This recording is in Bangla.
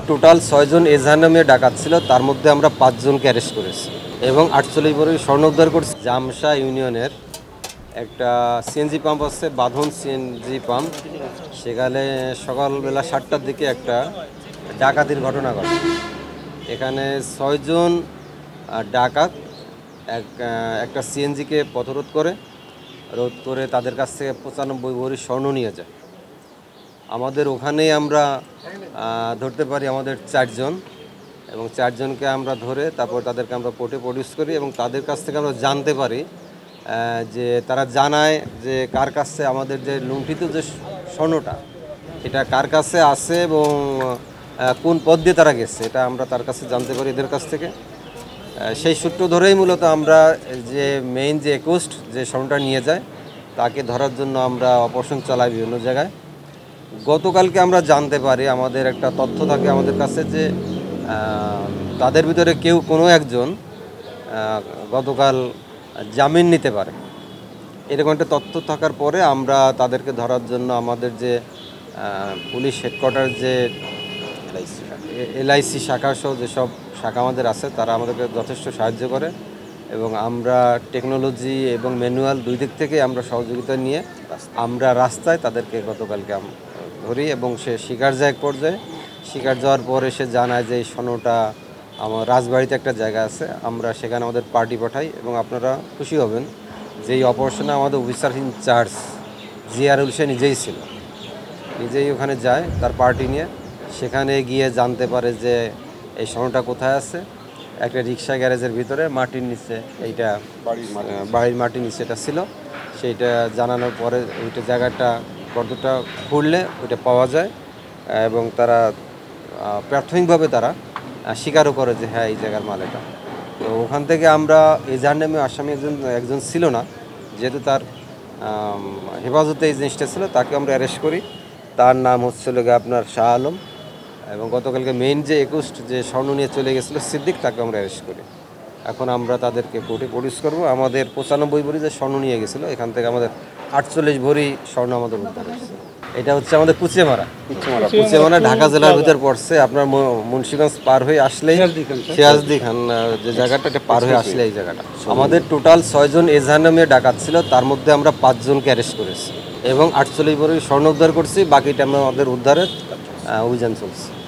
টোটাল 6 জন এজাহার নামে ডাকাত ছিল, তার মধ্যে আমরা 5 জনকে অ্যারেস্ট করেছি এবং 48 ভরি স্বর্ণ উদ্ধার করছি। জামশা ইউনিয়নের একটা সিএনজি পাম্প আছে, বাঁধন সিএনজি পাম্প, সেখানে সকালবেলা 7টার দিকে একটা ডাকাতির ঘটনা ঘটে। এখানে 6 জন ডাকাত একটা সিএনজিকে পথরোধ করে তাদের কাছ থেকে 95 ভরি স্বর্ণ নিয়ে যায়। আমাদের ওখানেই আমরা ধরতে পারি আমাদের 4 জন, এবং 4 জনকে আমরা ধরে তারপর তাদেরকে আমরা কোর্টে প্রডিউস করি এবং তাদের কাছ থেকে আমরা জানতে পারি যে তারা জানায় যে কার কাছে আমাদের যে লুণ্ঠিত যে স্বর্ণটা এটা কার কাছে আছে এবং কোন পথ দিয়ে তারা গেছে, এটা আমরা তার কাছে জানতে পারি এদের কাছ থেকে। সেই সূত্র ধরেই মূলত আমরা যে মেইন যে একুস্ট যে স্বর্ণটা নিয়ে যায় তাকে ধরার জন্য আমরা অপারেশন চালাই বিভিন্ন জায়গায়। গতকালকে আমরা জানতে পারি, আমাদের একটা তথ্য থাকে আমাদের কাছে যে তাদের ভিতরে কোনো একজন গতকাল জামিন নিতে পারে। এরকম একটা তথ্য থাকার পরে আমরা তাদেরকে ধরার জন্য আমাদের যে পুলিশ হেডকোয়ার্টার যে এলআইসি শাখা সহ যেসব শাখা আমাদের আছে তারা আমাদেরকে যথেষ্ট সাহায্য করে এবং আমরা টেকনোলজি এবং ম্যানুয়াল দুই দিক থেকে আমরা সহযোগিতা নিয়ে আমরা রাস্তায় তাদেরকে গতকালকে ধরি এবং সে শিকার যায়। এক পর্যায়ে শিকার যাওয়ার পরে সে জানায় যে এই স্বর্ণটা আমার রাজবাড়িতে একটা জায়গা আছে, আমরা সেখানে আমাদের পার্টি পাঠাই এবং আপনারা খুশি হবেন যে এই অপারেশনে আমাদের অফিসার ইনচার্জ জিয়ারুল সে নিজেই ওখানে যায় তার পার্টি নিয়ে। সেখানে গিয়ে জানতে পারে যে এই স্বর্ণটা কোথায় আছে, একটা রিক্সা গ্যারেজের ভিতরে মাটির নিচে, এইটা বাড়ির মাটির নিচে এটা ছিল। সেইটা জানানোর পরে ওইটা জায়গাটা গর্তটা খুললে ওইটা পাওয়া যায় এবং তারা প্রাথমিকভাবে তারা স্বীকারও করে যে হ্যাঁ এই জায়গার মাল এটা। তো ওখান থেকে আমরা এজাহার নামে আসামি একজন ছিল না, যেহেতু তার হেফাজতে এই জিনিসটা ছিল, তাকে আমরা অ্যারেস্ট করি। তার নাম হচ্ছিল আপনার শাহ আলম এবং গতকালকে মেইন যে একুস্ট যে স্বর্ণ নিয়ে চলে গেছিলো সিদ্দিক, তাকে আমরা অ্যারেস্ট করি। এখন আমরা তাদেরকে কোর্টে প্রডিউস করবো। আমাদের 95 ভরি যে স্বর্ণ নিয়ে গেছিলো এখান থেকে আমাদের 48 ভরি স্বর্ণ আমাদের উদ্ধার হয়েছে। এটা হচ্ছে আমাদের কুচিয়ামারা ঢাকা জেলার ভিতর পড়ছে। আপনার মুন্সিগঞ্জ পার হয়ে আসলেই সিরাজদি খান যে জায়গাটা, এটা পার হয়ে আসলে এই জায়গাটা। আমাদের টোটাল 6 জন এজাহার নামে ডাকাত ছিল, তার মধ্যে আমরা 5 জনকে অ্যারেস্ট করেছি এবং 48 ভরি স্বর্ণ উদ্ধার করছি। বাকিটা আমাদের উদ্ধারের অভিযান চলছে।